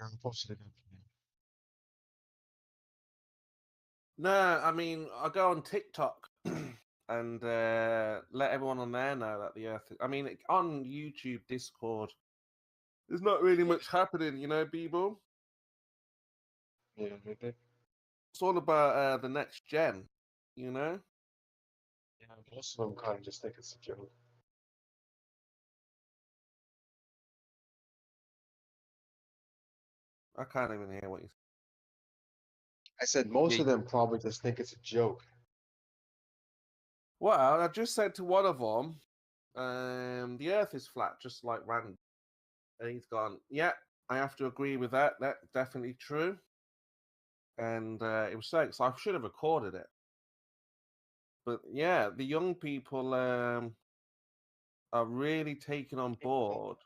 I posted it again. No, I mean, I go on TikTok and let everyone on there know that the Earth. I mean, on YouTube, Discord, there's not really much happening, you know, Beeble. Yeah, maybe. It's all about the next gen, you know. Yeah, most of them kind of just think it's a joke. I can't even hear what you. I said most Yeah. of them probably just think it's a joke. Well, I just said to one of them, the Earth is flat, just like random, and he's gone, yeah, I have to agree with that. That's definitely true. And it was so I should have recorded it. But yeah, the young people are really taking on board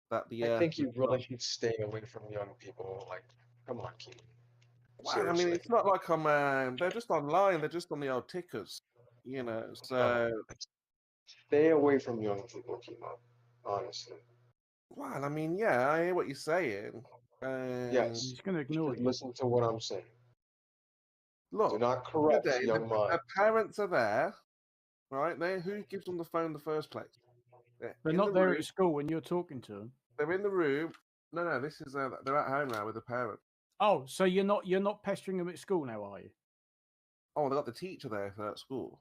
that the I Earth. think you really should stay away from young people. Like, come on, Keith. Well, I mean, Seriously. it's not like I'm. They're just online. They're just on the old tickers, you know. So, No. Stay away from young people, Kimo. Honestly. well, I mean, yeah, I hear what you're saying. Yes. He's going to You ignore should you. listen to what I'm saying. Do Look, not the corrupt day, young the minds. parents are there, right? Who gives them the phone in the first place? They're in not the there room. at school when you're talking to them. They're in the room. No, this is they're at home now with the parent. Oh, so you're not pestering them at school now, are you? Oh, they got the teacher there at school.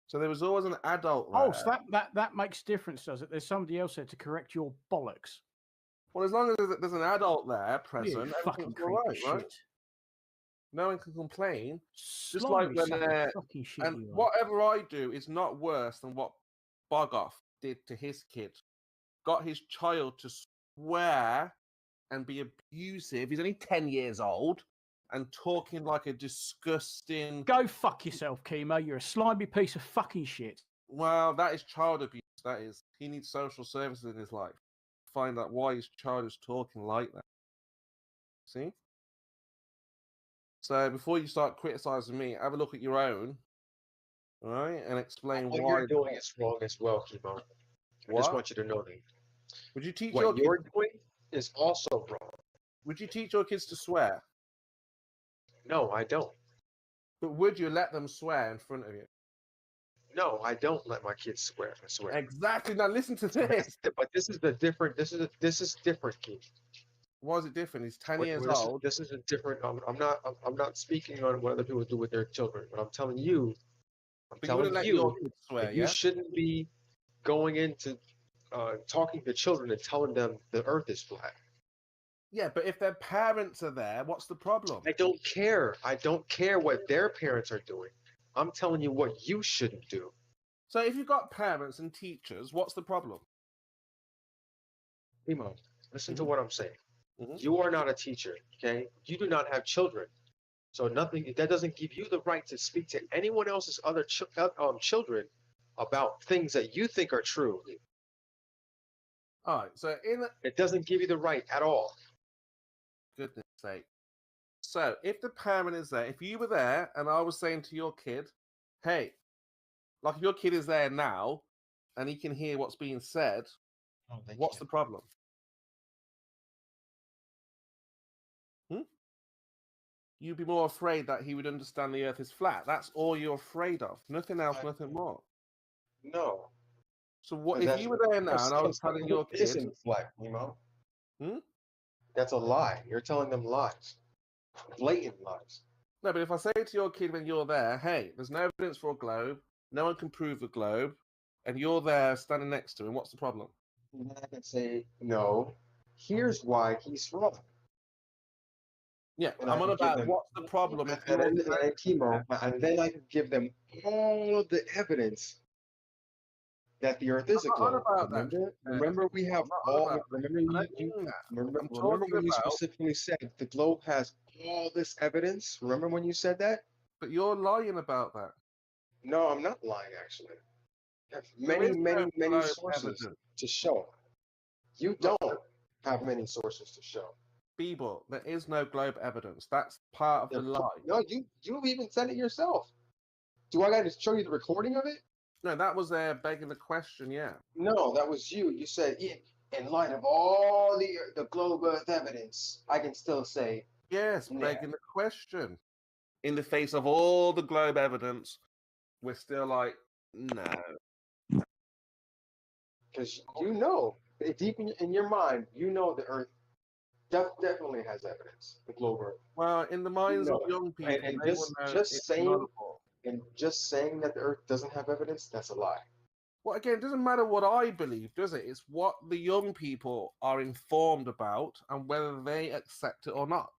So there was always an adult there. Oh, so that makes a difference, does it? There's somebody else there to correct your bollocks. Well, as long as there's an adult there present, You fucking everything's all creepy right, right? shit. No one can complain. Just Slimy like when sucking fucking shit and you are. whatever I do is not worse than what Bogoff did to his kid. Got his child to swear and be abusive. He's only 10 years old and talking like a disgusting. Go fuck yourself, Chemo. You're a slimy piece of fucking shit. Well, that is child abuse. That is. He needs social services in his life. Find out why his child is talking like that. See? So before you start criticizing me, have a look at your own, all right, and explain What why. you're doing is wrong as well, Kimo. I just want you to know that. Would you teach What your you're kids? doing is also wrong. Would you teach your kids to swear? No, I don't. But would you let them swear in front of you? No, I don't let my kids swear. I swear. Exactly. Now listen to this. But this is different, Keith. Why is it different? He's 10 Wait, years this old. This is a different. I'm not speaking on what other people do with their children, but I'm telling you. But you wouldn't let your kids swear, that you yeah? shouldn't be going into talking to children and telling them the Earth is flat. Yeah, but if their parents are there, what's the problem? I don't care. I don't care what their parents are doing. I'm telling you what you shouldn't do. So if you've got parents and teachers, what's the problem? Emo, listen to what I'm saying. Mhm. You are not a teacher, okay? You do not have children. So that doesn't give you the right to speak to anyone else's other children about things that you think are true. All right, so It doesn't give you the right at all. Goodness sake. So if the parent is there, if you were there and I was saying to your kid, hey, like if your kid is there now and he can hear what's being said, what's the problem? You'd be more afraid that he would understand the Earth is flat. That's all you're afraid of. Nothing else, nothing more. No. So what if you were there now and I was telling your kid? Isn't flat, Emo. That's a lie. You're telling them lies. Blatant lies. No, but if I say to your kid when you're there, hey, there's no evidence for a globe, no one can prove a globe, and you're there standing next to him, what's the problem? And then I can say, no, here's why he's wrong. Yeah, I'm on about what's the problem. And then I can give them all of the evidence that the Earth is a globe. Remember, we have all. Remember when you specifically said the globe has all this evidence? Remember when you said that? But you're lying about that. No, I'm not lying. Actually, I have many sources to show. You don't have many sources to show. Beeble, there is no globe evidence. That's part of the lie. No, you even said it yourself. Do I got to show you the recording of it? No, that was begging the question, yeah. No, that was you. You said in light of all the globe Earth evidence, I can still say, Yes, nah, begging the question. In the face of all the globe evidence, we're still like, no. because deep in your mind, the Earth definitely has evidence. The globe Earth, Well, in the minds of it. young people, And they will know it's just saying that the Earth doesn't have evidence, that's a lie. Well, again, it doesn't matter what I believe, does it? It's what the young people are informed about and whether they accept it or not.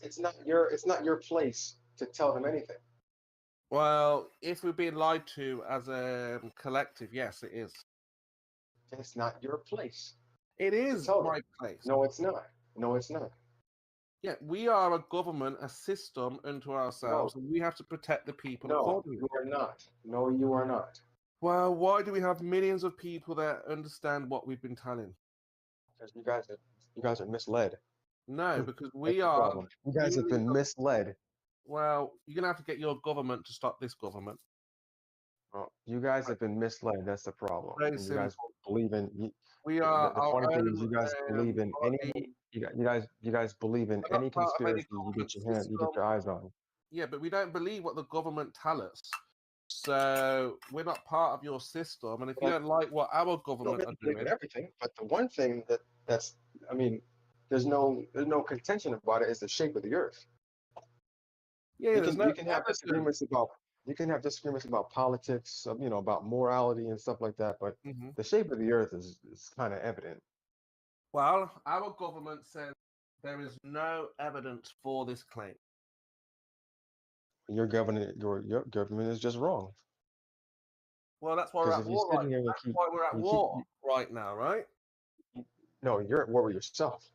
It's not your place to tell them anything. Well, if we're being lied to as a collective, yes, it is. It's not your place. It is my place. No, it's not. No, it's not. Yeah, we are a government, a system unto ourselves, and we have to protect the people accordingly. No, you are not. No, you are not. Well, why do we have millions of people that understand what we've been telling? Because you guys are misled. No, because we are. You guys have been misled. Well, you're gonna have to get your government to stop this government. Oh, you guys have been misled. That's the problem. Very You guys simple. believe in. We are The funny thing is, you guys believe in any. You guys believe in any conspiracy you get your eyes on. Yeah, but we don't believe what the government tell us. So we're not part of your system, and if you don't like what our government are doing, everything. But the one thing there's no contention about it is the shape of the Earth. Yeah, you can have disagreements about politics, about morality and stuff like that. But the shape of the Earth is kind of evident. Well, our government says there is no evidence for this claim. Your government is just wrong. Well, that's why we're at war. That's why we're at war right now, right? No, you're at war with yourself.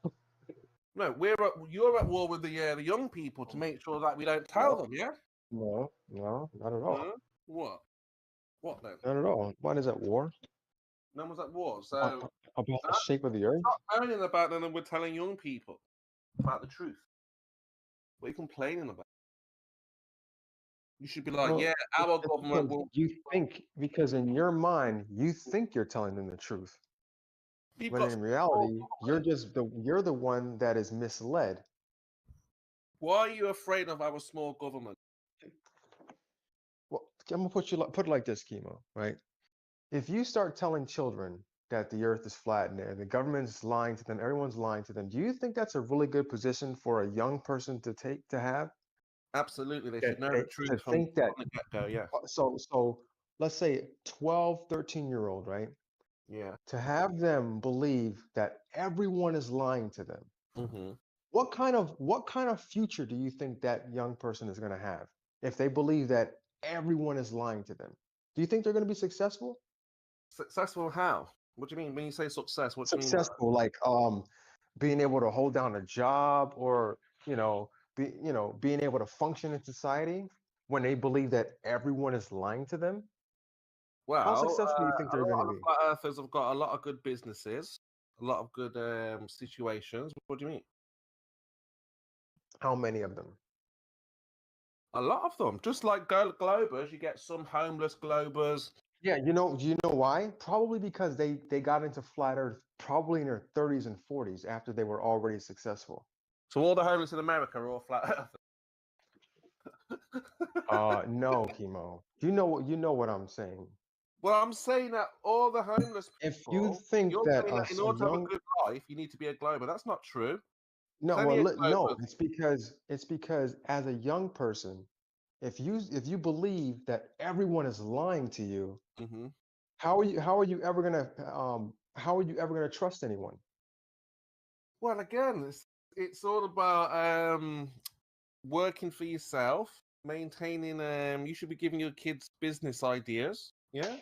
No, you're at war with the young people to make sure that we don't tell them. Yeah. No, not at all. What? What then? Not at all. What is at war? No one's at war. So about the shape of the Earth. Stop moaning about them, and we're telling young people about the truth. What are you complaining about? You should be like, yeah, our government will. You think, because in your mind, you think you're telling them the truth. When in reality, you're the one that is misled. Why are you afraid of our small government? Well, I'm gonna put it like this, Chemo, right? If you start telling children that the Earth is flat and the government's lying to them, everyone's lying to them, do you think that's a really good position for a young person to have? Absolutely, they should know the truth from the get-go. Yeah. So let's say 12, 13-year-old, right? Yeah. To have them believe that everyone is lying to them. Mm-hmm. What kind of future do you think that young person is going to have if they believe that everyone is lying to them? Do you think they're going to be successful? Successful how? What do you mean when you say success? What do you mean? Successful, like being able to hold down a job, or being able to function in society when they believe that everyone is lying to them. Well, how successful do you think they're going to be? Flat earthers have got a lot of good businesses, a lot of good situations. What do you mean? How many of them? A lot of them. Just like globers, you get some homeless globers. Yeah, do you know why? Probably because they got into flat earth probably in their 30s and 40s after they were already successful. So all the homeless in America are all flat earthers? No, Chemo. You know what I'm saying. Well, I'm saying that all the homeless people. If you think that in order to have a good life, you need to be a glober. That's not true. No, no. It's because as a young person, if you believe that everyone is lying to you, how are you ever gonna trust anyone? Well, again, it's all about working for yourself, maintaining. You should be giving your kids business ideas, yeah,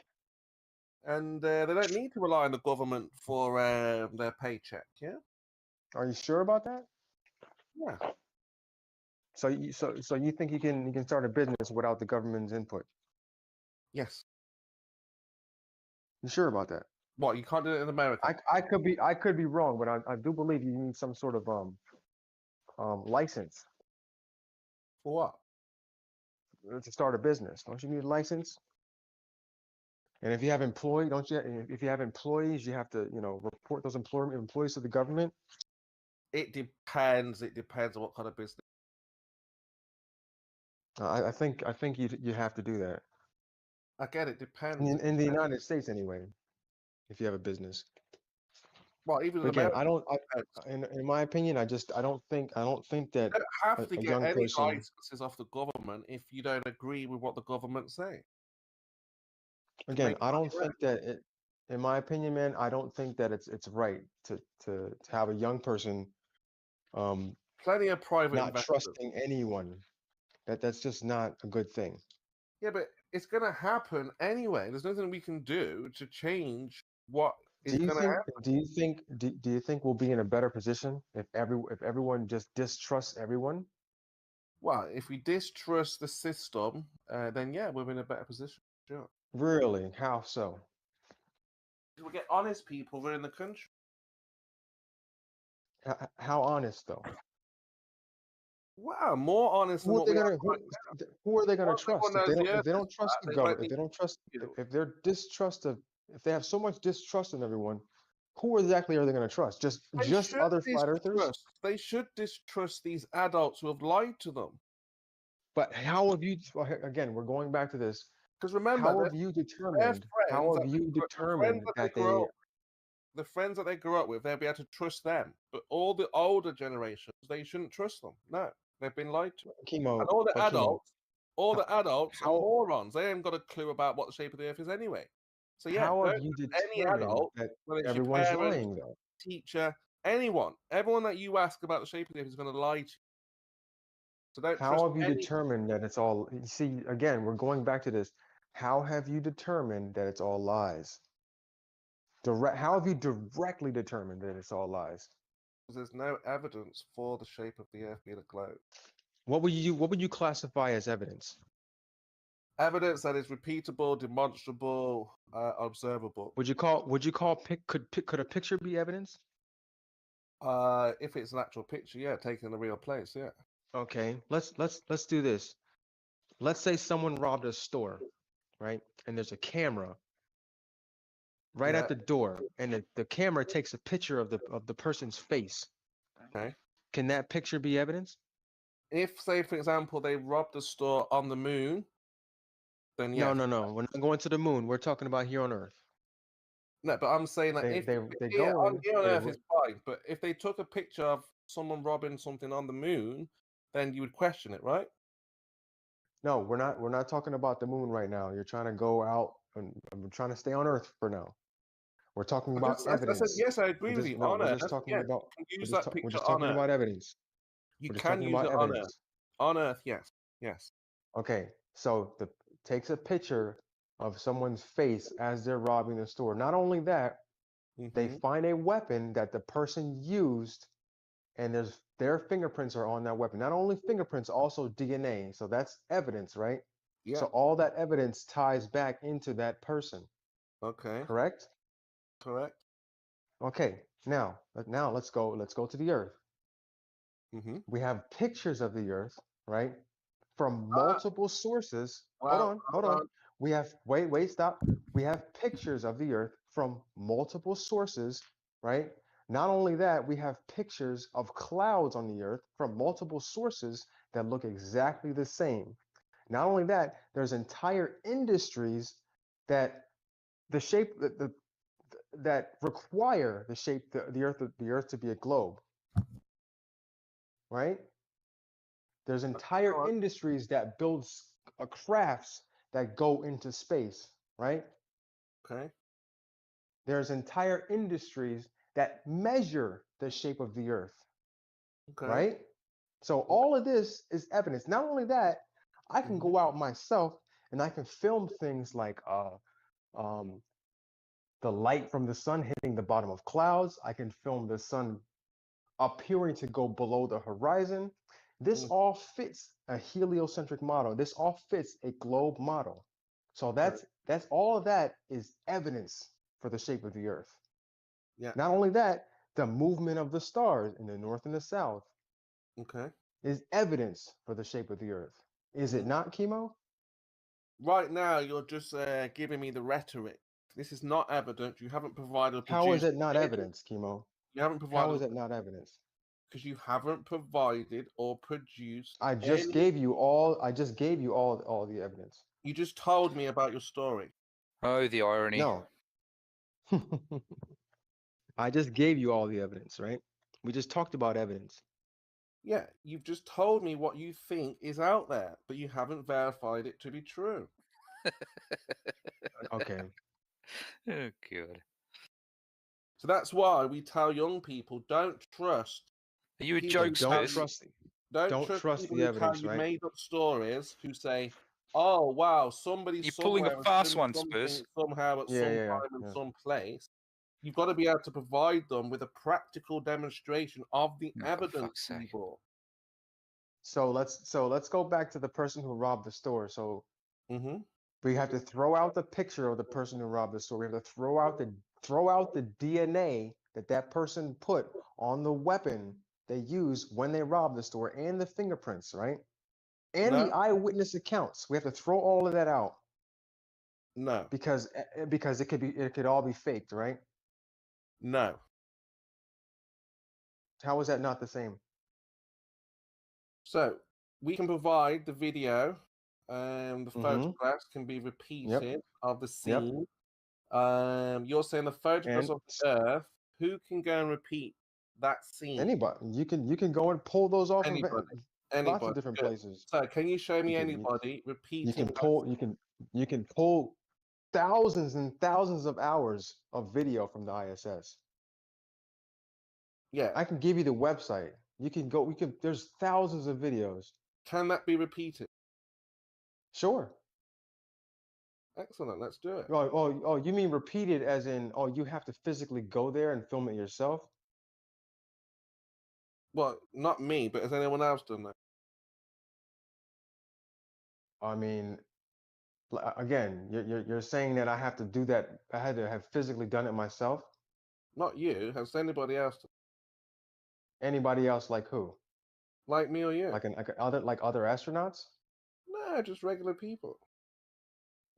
and they don't need to rely on the government for their paycheck, yeah. Are you sure about that? Yeah. So you think you can start a business without the government's input? Yes. You sure about that? What, you can't do it in America? I could be wrong, but I do believe you need some sort of license. For what? To start a business, don't you need a license? And if you have employees, don't you? If you have employees, you have to, report those employees to the government. It depends. It depends on what kind of business. I think you have to do that Again, it depends. in the United States anyway. If you have a business, Well, even in but again, America, I don't. depends. In my opinion, I don't think that You don't have to a get young any person. licenses off the government if you don't agree with what the government say. Again, I don't think that it. In my opinion, man, I don't think that it's right to have a young person Plenty of private not investors. trusting anyone. That's just not a good thing. Yeah, but it's going to happen anyway. There's nothing we can do to change what is going to happen. Do you think we'll be in a better position if everyone just distrusts everyone? Well, if we distrust the system, then yeah, we're in a better position. Sure. Really? How so? We get honest people within the country. How honest though? Wow, more honest than what we have right now. Who are they gonna trust? If they don't trust the government, if they're if they have so much distrust in everyone, who exactly are they gonna trust? Just other flat earthers? They should distrust these adults who have lied to them. But how have you? Again, we're going back to this. Because remember, how have you determined? How have you determined that they? The friends that they grew up with, they'll be able to trust them. But all the older generations, they shouldn't trust them. No, they've been lied to. Chemo, and all the adults are morons. They ain't got a clue about what the shape of the earth is anyway. So yeah, how have you any adult, that whether it's everyone's your parents, lying though? Teacher, everyone that you ask about the shape of the earth is going to lie to you. So don't how have you determined that it's all? You see, again, we're going back to this. How have you determined that it's all lies? How have you directly determined that it's all lies? Because there's no evidence for the shape of the earth being a globe. What would you classify as evidence? Evidence that is repeatable, demonstrable, observable. Could a picture be evidence? If it's an actual picture, yeah, taken in a real place, yeah. Okay, let's do this. Let's say someone robbed a store, right? And there's a camera right at the door, and the camera takes a picture of the person's face. Okay. Can that picture be evidence? If, say, for example, they robbed a store on the moon, then yeah. No. We're not going to the moon. We're talking about here on Earth. No, but I'm saying that if here on Earth is fine, but if they took a picture of someone robbing something on the moon, then you would question it, right? No, we're not talking about the moon right now. You're trying to go out, and I'm trying to stay on Earth for now. We're talking about evidence. I said, yes, I agree with you. No, on we're Earth, just talking about. We're just talking about evidence. You can use it on Earth. On Earth, yes. Okay, so takes a picture of someone's face as they're robbing the store. Not only that, they find a weapon that the person used, and their fingerprints are on that weapon. Not only fingerprints, also DNA. So that's evidence, right? Yeah. So all that evidence ties back into that person. Okay. Correct? Correct. Okay. Now let's go to the Earth. We have pictures of the Earth, right? From multiple sources. Hold on. We have stop. We have pictures of the Earth from multiple sources, right? Not only that, we have pictures of clouds on the Earth from multiple sources that look exactly the same. Not only that, there's entire industries that that require the Earth to be a globe, right? There's entire industries that build crafts that go into space, right? Okay. There's entire industries that measure the shape of the Earth, right? So all of this is evidence. Not only that, I can go out myself and I can film things like the light from the sun hitting the bottom of clouds. I can film the sun appearing to go below the horizon. This all fits a heliocentric model. This all fits a globe model. So that's all of that is evidence for the shape of the Earth. Yeah. Not only that, the movement of the stars in the north and the south is evidence for the shape of the Earth. Is it not, Chemo? right now you're just giving me the rhetoric. This is not evidence. You haven't provided or How is produced it not any. evidence, Chemo? You haven't How provided is it not evidence? because you haven't provided or produced I just any. gave you all. I just gave you all the evidence. You just told me about your story. Oh, the irony. No. I just gave you all the evidence, right? We just talked about evidence. Yeah, you've just told me what you think is out there, but you haven't verified it to be true. Okay. Oh, God. So that's why we tell young people don't trust. Are you a people who joke, tell Don't Spurs? trust. Don't Don't trust trust people the who tell evidence, you right? made up stories who say, "Oh wow, somebody You're pulling a somewhere has fast done one, something Spurs. somehow at Yeah, some yeah, time and yeah. some place." You've got to be able to provide them with a practical demonstration of the Oh, for evidence fuck's sake. you brought. So let's go back to the person who robbed the store. So Mm-hmm. we have to throw out the picture of the person who robbed the store. We have to throw out the DNA that person put on the weapon they used when they robbed the store and the fingerprints, right? And the No, eyewitness accounts. We have to throw all of that out no, because it could all be faked, right? no. How is that not the same? So we can provide the video, the Mm-hmm. photographs can be repeated of the Yep. scene. You're saying the photographs And of the Earth. Who can go and repeat that scene? anybody, you can go and pull those off of Anybody. lots of Anybody. different Good. places. So can you show me You can anybody you repeating can that? pull you can pull thousands and thousands of hours of video from the ISS. Yeah. I can give you the website. You can go. There's thousands of videos. Can that be repeated? Sure. Excellent. Let's do it. Oh, you mean repeated as in, oh, you have to physically go there and film it yourself? Well, not me, but has anyone else done that? I mean, again, you're saying that I have to do that. I had to have physically done it myself. Not you. Has anybody else done Anybody else like who? it? Like me or you? Like other astronauts? No, just regular people.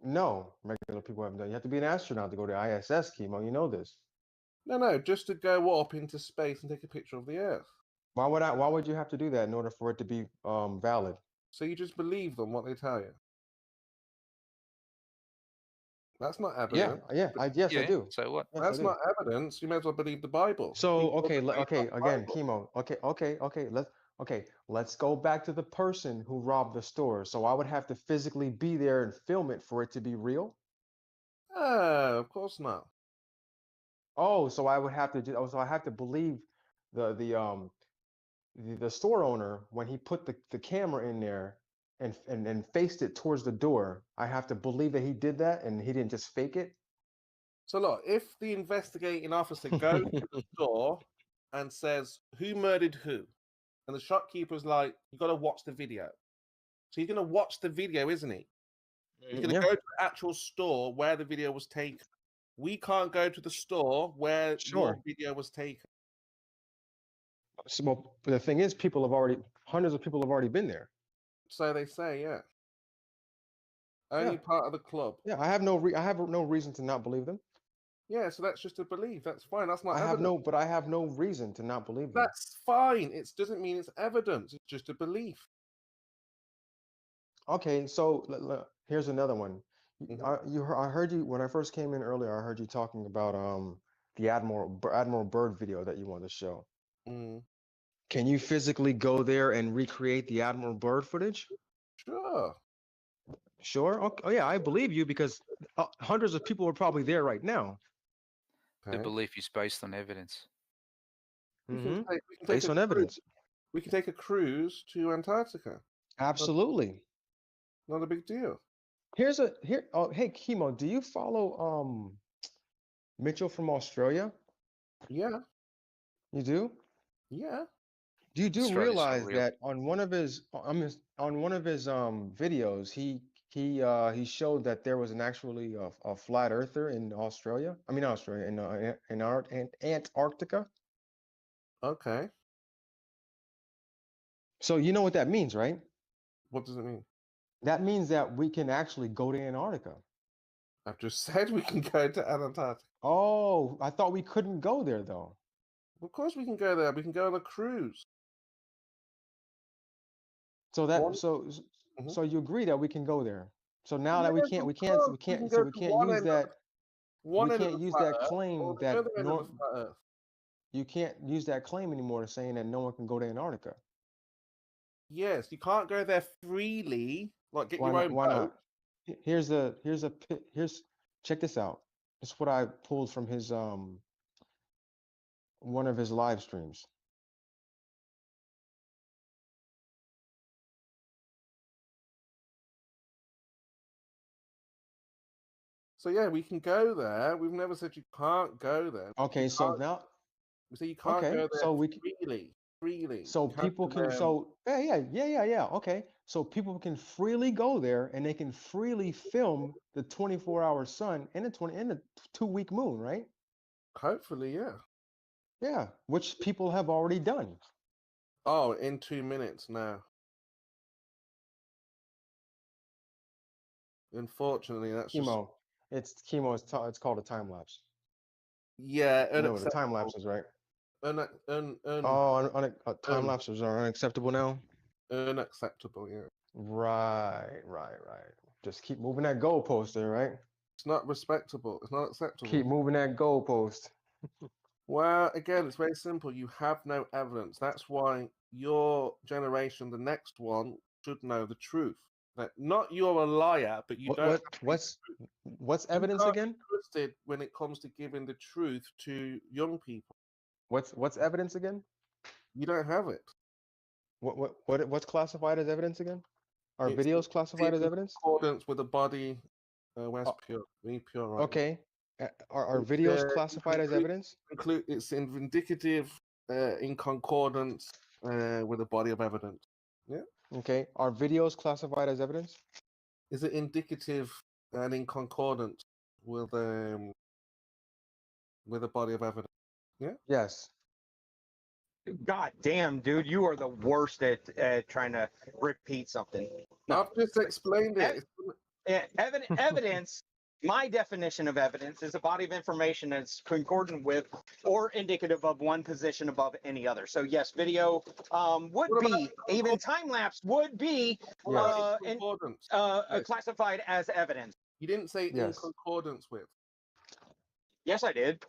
No, regular people haven't done. You have to be an astronaut to go to ISS, Chemo. You know this. No, just to go up into space and take a picture of the Earth. Why would you have to do that in order for it to be valid? So you just believe them what they tell you. That's not evidence. Yes, I do. So what? Yes, That's I do. not evidence. You may as well believe the Bible. So People okay, believe okay, the again, Bible. Chemo. Let's go back to the person who robbed the store. So I would have to physically be there and film it for it to be real. Oh, of course not. Oh, so I would have to do. Oh, so I have to believe the the um the store owner when he put the camera in there and faced it towards the door. I have to believe that he did that and he didn't just fake it. So look, if the investigating officer goes to the store and says, "Who murdered who?" and the shopkeeper's like, "You got to watch the video." So he's going to watch the video, isn't he? He's going to Yeah, go to the actual store where the video was taken. We can't go to the store where your sure. video was taken. So, well, but the thing is, hundreds of people have already been there. So they say, yeah. Only Yeah. part of the club. Yeah, I have no reason to not believe them. Yeah, so that's just a belief. That's fine. That's not I evidence. have no reason to not believe them. That's fine. It doesn't mean it's evidence. It's just a belief. Okay, so here's another one. Mhm. I heard you when I first came in earlier. I heard you talking about the Admiral Byrd video that you wanted to show. Mm. Can you physically go there and recreate the Admiral Byrd footage? Sure. Sure. Okay. Oh yeah, I believe you because hundreds of people are probably there right now. The Okay. belief is based on evidence. We can Mm-hmm. take Based on evidence. We can take a cruise to Antarctica. Absolutely. Not a big deal. Oh, hey, Chemo, do you follow Mitchell from Australia? Yeah. You do? Yeah. Do Australia's not realize real. that on one of his videos he showed that there was actually a flat earther in Australia. I mean not Australia in Antarctica. Okay. So you know what that means, right? What does it mean? That means that we can actually go to Antarctica. I've just said we can go to Antarctica. Oh, I thought we couldn't go there though. Of course we can go there. We can go on a cruise. So that One- so Mhm. so you agree that we can go there. So now that Yes, of course, we can so go we to can't one use end that one end of can't the use flat that Earth claim or the that other end of the flat Earth. you can't use that claim anymore to saying that no one can go to Antarctica. Yes, you can't go there freely. Like get Why your not? own Why boat. not? Here's check this out. This is what I pulled from his one of his live streams. So yeah, we can go there. We've never said you can't go there. Okay, so now We say you can't okay, go there so we freely. Freely. so You have people to, can yeah. Okay, so people can freely go there and they can freely film the 24-hour sun and the 2-week moon, right? hopefully, yeah. Yeah, which people have already done. Oh, in 2 minutes now. Unfortunately, that's just Chemo. It's called a time lapse. yeah, You know what a time unacceptable. lapse is, right? Un- Time lapses are unacceptable now. unacceptable, yeah. Right. Just keep moving that goalpost there, right? It's not respectable. It's not acceptable. Keep moving that goalpost. Well, again, it's very simple. You have no evidence. That's why your generation, the next one, should know the truth. That not you're a liar, but you don't. What's You evidence can't be again? trusted when it comes to giving the truth to young people. What's evidence again? You don't have it. What's classified as evidence again? Are It's videos classified as in evidence? accordance with the body. Where's pure? We need pure, right? Okay. Are It's, videos classified as evidence? It's in indicative, in concordance with a body of evidence. Yeah. Okay. Are videos classified as evidence? Is it indicative and in concordance with a body of evidence? Yeah. Yes. God damn, dude, you are the worst at trying to repeat something. No. I've just explained it. Evidence, my definition of evidence is a body of information that's concordant with or indicative of one position above any other. So yes, video would be, even time lapse would be Concordance. classified as evidence. You didn't say in Yes. concordance with. Yes, I did.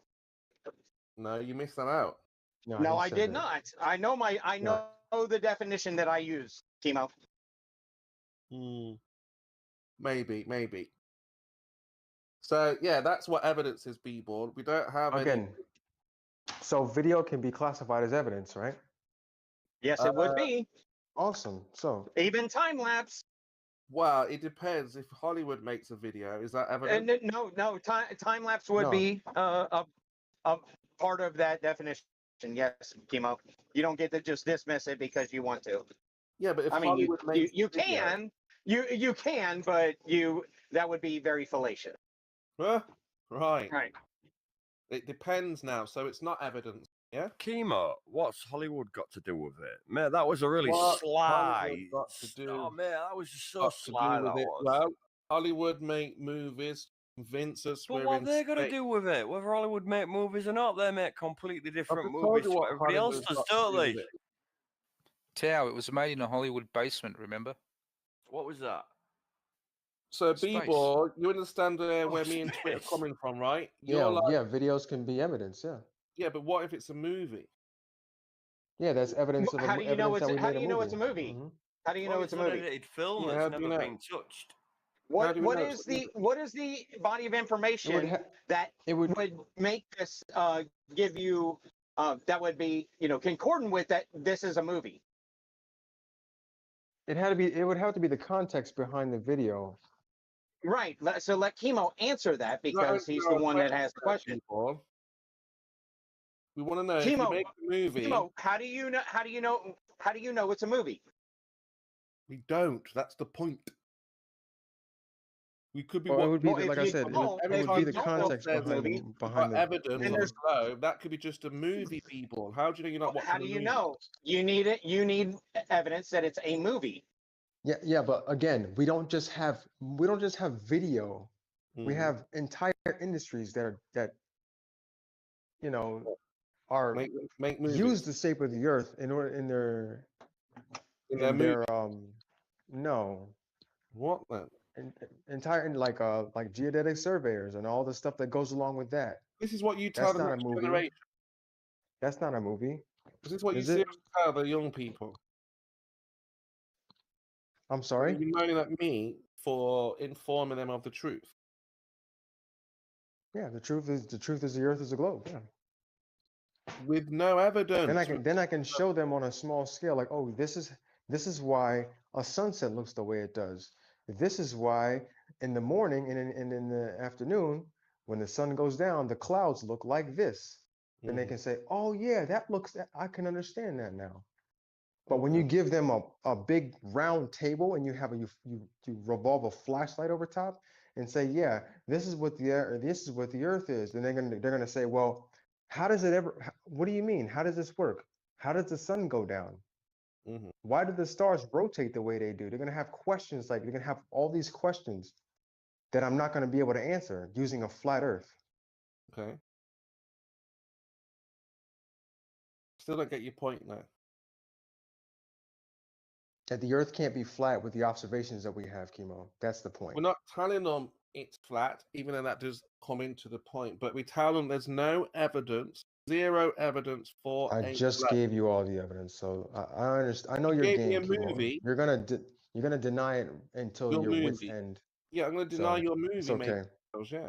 No, you missed that out. No, I did not. I know the definition that I use, Chemo. Maybe. So yeah, that's what evidence is, B-Board. We don't have Again. So video can be classified as evidence, right? Yes, it would be. Awesome. So Even time lapse. Well, it depends. If Hollywood makes a video, is that evidence? No. Time lapse would be a part of that definition. Yes, Chemo. You don't get to just dismiss it because you want to. Yeah, but if I mean, Hollywood makes you a video, can, you can, but that would be very fallacious. right. Right. It depends now, so it's not evidence. Yeah. Chemo, what's Hollywood got to do with it? Man, that was a really What sly. Hollywood got to do- Oh man, that was just so got to sly. do with That it. was. Well, Hollywood make movies, convince us But we're what in they got to space. do with it? Whether Hollywood make movies or not, they make completely different I've told movies you to what what everybody else Hollywood's does, got to don't do they? with it. Tao, it was made in a Hollywood basement, remember? What was that? So, Space. B-Boy, you understand where me and Twit are space. coming from, right? yeah, You're like, videos can be evidence. Yeah. yeah, but what if it's a movie? Yeah, that's evidence of How do you know evidence that we how made do you know it's a movie? Mhm. How do you know it's a movie? Unedited film Yeah, that's how do you never know? been touched. How do we What know is it's a the what is the body of information that it would would make this give you that would be concordant with that this is a movie? it would have to be the context behind the video. Right. So let Chemo answer that because he's the one that has the question. B-Boy. We want to know if you Chemo, make a movie. Chemo, how do you know it's a movie? We don't. That's the point. We could be. Well, it would be Well, like if I you said, it don't- would if be you the don't context know behind movie, the evidence and on there's- the globe. That could be just a movie, people. How do you know you're not watching How do a you movie? know? You need evidence that it's a movie. Yeah, but again, we don't just have video. We have entire industries that you know are make use movies the shape of the earth in order in their in movie. their no What then? entire like geodetic surveyors and all the stuff that goes along with that. This is what you tell That's the not a next movie. generation. That's not a movie. This is what you Is it? seriously tell the young people. I'm sorry. You're moaning at me for informing them of the truth. Yeah, the truth is the earth is a globe. Yeah. With no evidence. Then I can show them on a small scale, like, oh, this is why a sunset looks the way it does. This is why in the morning and in the afternoon, when the sun goes down, the clouds look like this. Then they can say, oh yeah, I can understand that now. But when you give them a big round table and you revolve a flashlight over top and say, yeah, this is what the earth is, then they're gonna say, well, what do you mean? How does this work? How does the sun go down? Why do the stars rotate the way they do? They're gonna have questions like they're gonna have all these questions that I'm not gonna be able to answer using a flat earth. Okay. Still don't get your point now. That the earth can't be flat with the observations that we have, Chemo. That's the point. We're not telling them it's flat, even though that does come into the point, but we tell them there's no evidence, zero evidence for I just gave you all the evidence, so I understand. I know your game, Chemo. You're gonna deny it until your wits end. Yeah, I'm gonna deny your movie. It's okay. Yeah.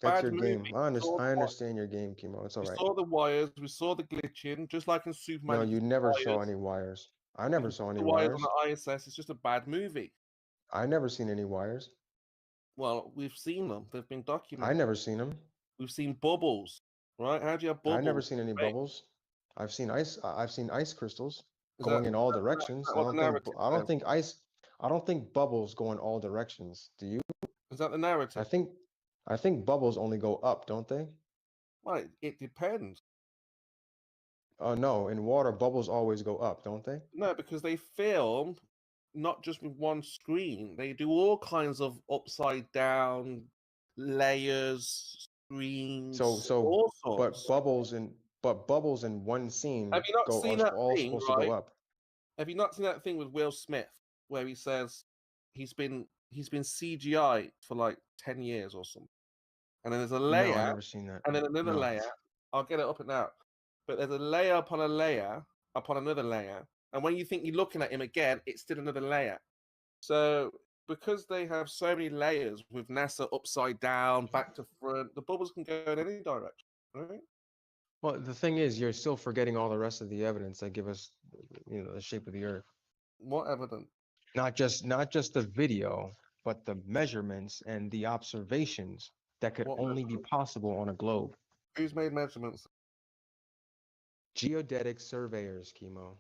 That's your game. I understand your game, Chemo. It's all right. We saw the wires, we saw the glitching, just like in Superman. No, you never saw any wires. I never saw any wires. On the ISS, it's just a bad movie. I never seen any wires. Well, we've seen them. They've been documented. I never seen them. We've seen bubbles, right? How do you have bubbles? I never seen any bubbles. I've seen ice crystals going in all directions. I don't think bubbles go in all directions. Do you? Is that the narrative? I think bubbles only go up, don't they? Well, it depends. Oh no, in water, bubbles always go up, don't they? No, because they film not just with one screen. They do all kinds of upside down layers, screens. But bubbles in one scene have you not seen that thing, supposed to go up. Have you not seen that thing with Will Smith where he says he's been CGI for like 10 years or something? And then there's a layer. No, I've never seen that. And then another layer. I'll get it up and now. But there's a layer upon a layer upon another layer. And when you think you're looking at him again, it's still another layer. So because they have so many layers with NASA upside down, back to front, the bubbles can go in any direction, right? Well, the thing is, you're still forgetting all the rest of the evidence that give us, the shape of the Earth. What evidence? Not just the video, but the measurements and the observations that could only be possible on a globe. Who's made measurements? Geodetic surveyors, Chemo.